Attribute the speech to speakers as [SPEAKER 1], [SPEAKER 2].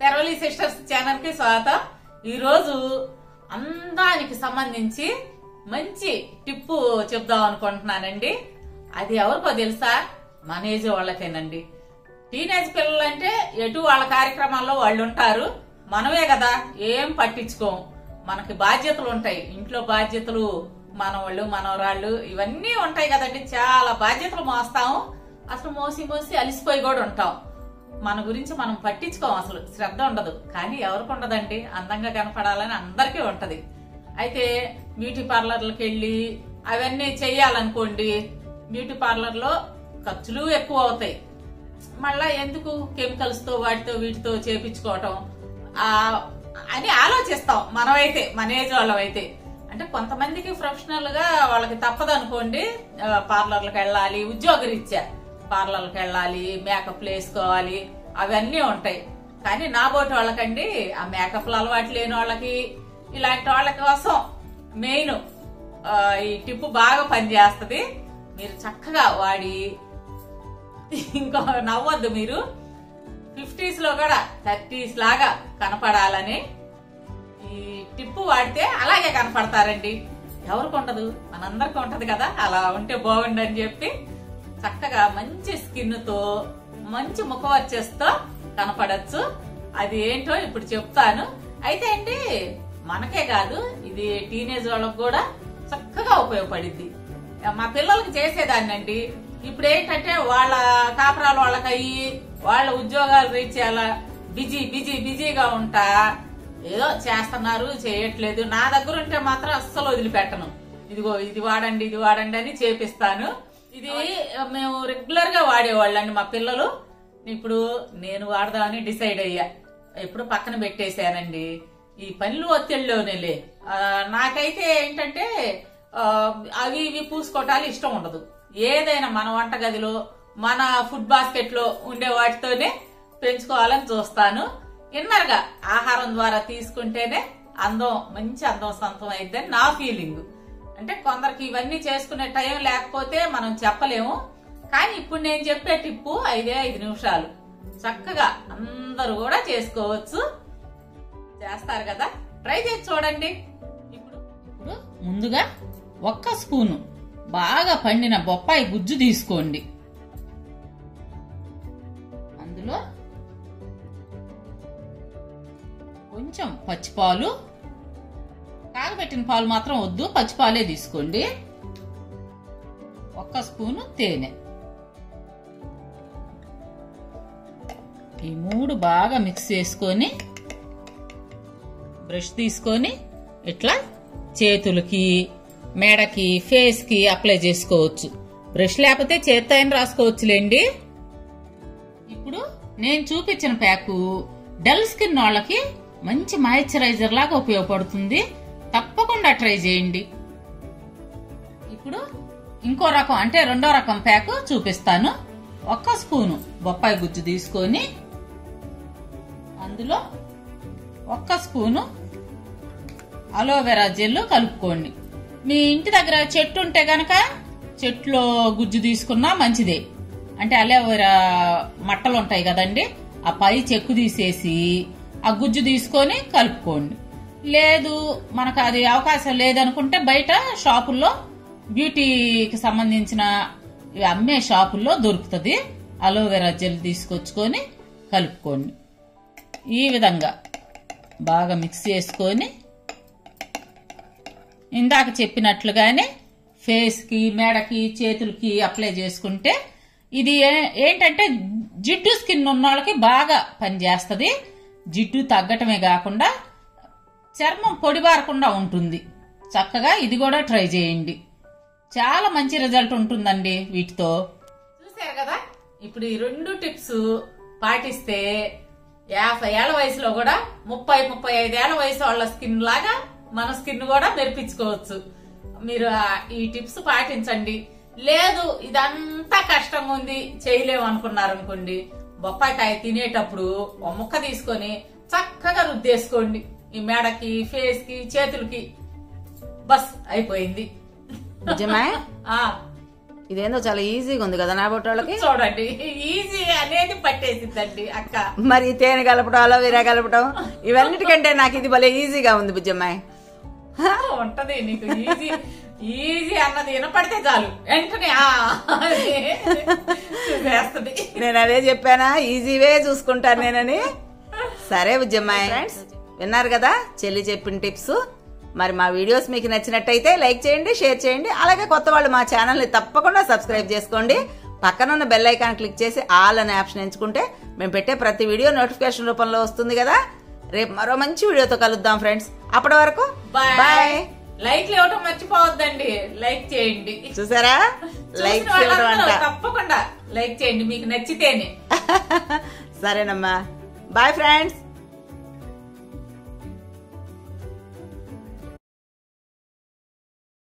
[SPEAKER 1] తెరవలి sisters channel కి స్వాగతం. ఈ రోజు అందానికి సంబంధించి మంచి టిప్పు చెప్దాం అనుకుంటున్నానండి. అది ఎవరికో తెలుసా? మన ఏజ్ వాళ్ళకేనండి. టీనేజ్ పిల్లలు అంటే ఎటు వాళ్ళ కార్యక్రమాల్లో వాళ్ళు ఉంటారు. మనమే కదా ఏం పట్టించుకోం. మనకి బాధ్యతలు ఉంటాయి, ఇంట్లో బాధ్యతలు, మనవాళ్ళు మనవరాళ్ళు ఇవన్నీ ఉంటాయి కదండి. చాలా బాధ్యతలు మోస్తాము. అసలు మోసి మోసి అలిసిపోయి కూడా ఉంటాం. మన గురించి మనం పట్టించుకోం, అసలు శ్రద్ధ ఉండదు. కానీ ఎవరికి ఉండదండి, అందంగా కనపడాలని అందరికీ ఉంటది. అయితే బ్యూటీ పార్లర్లకు వెళ్ళి అవన్నీ చెయ్యాలనుకోండి, బ్యూటీ పార్లర్ లో ఖర్చులు ఎక్కువ అవుతాయి. మళ్ళా ఎందుకు కెమికల్స్ తో వాటితో వీటితో చేపించుకోవటం అని ఆలోచిస్తాం మనమైతే, మన ఏజ్ వాళ్ళమైతే. అంటే కొంతమందికి ప్రొఫెషనల్ గా వాళ్ళకి తప్పదు అనుకోండి, పార్లర్లకు వెళ్ళాలి, ఉద్యోగరీత్యా పార్లర్లకు వెళ్ళాలి, మేకప్ వేసుకోవాలి, అవన్నీ ఉంటాయి. కానీ నా బోటి వాళ్ళకండి ఆ మేకప్లు అలవాటు లేని వాళ్ళకి, ఇలాంటి వాళ్ళ కోసం మెయిన్ ఈ టిప్పు బాగా పనిచేస్తుంది. మీరు చక్కగా వాడి, ఇంకో నవ్వద్దు మీరు, 50s లో కూడా 30s లాగా కనపడాలని ఈ టిప్పు వాడితే అలాగే కనపడతారండి. ఎవరికి ఉండదు, మనందరికి ఉంటది కదా, అలా ఉంటే బాగుండని చెప్పి చక్కగా మంచి స్కిన్ తో మంచి ముఖవర్చస్తో కనపడచ్చు. అది ఏంటో ఇప్పుడు చెప్తాను. అయితే అండి మనకే కాదు, ఇది టీనేజ్ వాళ్ళకు కూడా చక్కగా ఉపయోగపడింది. మా పిల్లలకి చేసేదాన్ని అండి. ఇప్పుడు ఏంటంటే వాళ్ళ కాపురాలు వాళ్ళకి అయ్యి, వాళ్ళ ఉద్యోగాలు రీత్యా బిజీగా ఉంటా, ఏదో చేస్తున్నారు, చేయట్లేదు. నా దగ్గర ఉంటే మాత్రం అస్సలు వదిలిపెట్టను. ఇదిగో ఇది వాడండి, ఇది వాడండి అని చేపిస్తాను. ఇది మేము రెగ్యులర్ గా వాడేవాళ్ళండి మా పిల్లలు. ఇప్పుడు నేను వాడదామని డిసైడ్ అయ్యా. ఎప్పుడు పక్కన పెట్టేశానండి. ఈ పనులు ఒత్తిడిలోనేలే. నాకైతే ఏంటంటే అవి ఇవి పూసుకోవటాలు ఇష్టం ఉండదు. ఏదైనా మన వంటగదిలో, మన ఫుడ్ బాస్కెట్ లో ఉండే వాటితోనే పెంచుకోవాలని చూస్తాను. ఇన్నర్ గా ఆహారం ద్వారా తీసుకుంటేనే మంచి అందం సొంతం అయిద్దని నా ఫీలింగ్. అంటే కొందరికి ఇవన్నీ చేసుకునే టైం లేకపోతే మనం చెప్పలేము. కానీ ఇప్పుడు నేను చెప్పే టిప్పు 5 నిమిషాలు చక్కగా అందరూ కూడా చేసుకోవచ్చు. చేస్తారు కదా, ట్రై చేసి చూడండి. ఇప్పుడు ముందుగా 1 స్పూను బాగా పండిన బొప్పాయి గుజ్జు తీసుకోండి. అందులో కొంచెం పచ్చిపాలు, కాగబెట్టిన పాలు మాత్రం వద్దు, పచ్చిపాలే తీసుకోండి. 1 స్పూను తేనె. ఈ 3 బాగా మిక్స్ చేసుకొని బ్రష్ తీసుకొని ఇట్లా చేతులకి, మెడకి, ఫేస్ కి అప్లై చేసుకోవచ్చు. బ్రష్ లేకపోతే చేత్తో అయినా రాసుకోవచ్చులేండి. ఇప్పుడు నేను చూపించిన ప్యాకు డల్ స్కిన్ వాళ్ళకి మంచి మాయిశ్చరైజర్ లాగా ఉపయోగపడుతుంది. తప్పకుండా ట్రై చేయండి. ఇప్పుడు ఇంకో రకం, అంటే 2వ రకం ప్యాక్ చూపిస్తాను. 1 స్పూను బొప్పాయి గుజ్జు తీసుకొని అందులో 1 స్పూను అలోవెరా జెల్ కలుపుకోండి. మీ ఇంటి దగ్గర చెట్టు ఉంటే గనక చెట్లో గుజ్జు తీసుకున్నా మంచిదే. అంటే అలోవెరా మట్టలు ఉంటాయి కదండి, ఆ పై చెక్కు తీసేసి ఆ గుజ్జు తీసుకొని కలుపుకోండి. లేదు మనకు అది అవకాశం లేదనుకుంటే బయట షాపుల్లో, బ్యూటీకి సంబంధించిన అమ్మే షాపుల్లో దొరుకుతుంది. అలోవెరా జెల్ తీసుకొచ్చుకొని కలుపుకోండి. ఈ విధంగా బాగా మిక్స్ చేసుకొని ఇందాక చెప్పినట్లుగానే ఫేస్ కి, మెడకి, చేతులకి అప్లై చేసుకుంటే ఇది ఏంటంటే జిడ్డు స్కిన్ ఉన్న వాళ్ళకి బాగా పనిచేస్తుంది. జిడ్డు తగ్గటమే కాకుండా చర్మం పొడిబారకుండా ఉంటుంది. చక్కగా ఇది కూడా ట్రై చేయండి. చాలా మంచి రిజల్ట్ ఉంటుందండి వీటితో. చూసారు కదా, ఇప్పుడు ఈ 2 టిప్స్ పాటిస్తే 50 ఏళ్ల వయసులో కూడా 30-35 ఏళ్ల వయసు వాళ్ళ స్కిన్ లాగా మన స్కిన్ కూడా మెరిపించుకోవచ్చు. మీరు ఈ టిప్స్ పాటించండి. లేదు ఇదంతా కష్టంగా ఉంది, చేయలేము అనుకున్నారనుకోండి, బొప్పాయికాయ తినేటప్పుడు ఒక ముక్క తీసుకొని చక్కగా రుద్దేసుకోండి. ఈ మెడకి, ఫేస్ కి, చేతులకి. బస్ అయిపోయింది.
[SPEAKER 2] నిజమే. ఇదేందో చాలా ఈజీగా ఉంది కదా నా బొట్టోళ్ళకి.
[SPEAKER 1] చూడండి ఈజీ అనేది పట్టేసిందండి అక్క.
[SPEAKER 2] మరి తేనె కలపడం అలోవెరా కలపడం ఇవన్నిటికంటే నాకు ఇది భలే ఈజీగా ఉంది బుజ్జమ్మాయి.
[SPEAKER 1] ఉంటది నీకు ఈజీ ఈజీ అన్నది వినపడితే చాలు వెంటనే చూసేస్తుంది.
[SPEAKER 2] నేను అదే చెప్పానా ఈజీవే చూసుకుంటాను నేనని. సరే బుజ్జమ్మాయి ఫ్రెండ్స్ విన్నారు కదా చెల్లి చెప్పిన టిప్స్. మరి మా వీడియోస్ మీకు నచ్చినట్టయితే లైక్ చేయండి, షేర్ చేయండి. అలాగే కొత్త వాళ్ళు మా ఛానల్ని తప్పకుండా సబ్స్క్రైబ్ చేసుకోండి. పక్కనున్న బెల్ ఐకాన్ క్లిక్ చేసి ఆల్ అనే ఆప్షన్ ఎంచుకుంటే మేము పెట్టే ప్రతి వీడియో నోటిఫికేషన్ రూపంలో వస్తుంది కదా. రేపు మరో మంచి వీడియోతో కలుద్దాం ఫ్రెండ్స్. అప్పటి వరకు బాయ్.
[SPEAKER 1] లైక్లు ఇవ్వడం మర్చిపోవద్దండి, లైక్ చేయండి.
[SPEAKER 2] చూసారా లైక్
[SPEAKER 1] తప్పకుండా లైక్ చేయండి మీకు నచ్చితేనే.
[SPEAKER 2] సరేనమ్మా బాయ్ ఫ్రెండ్స్.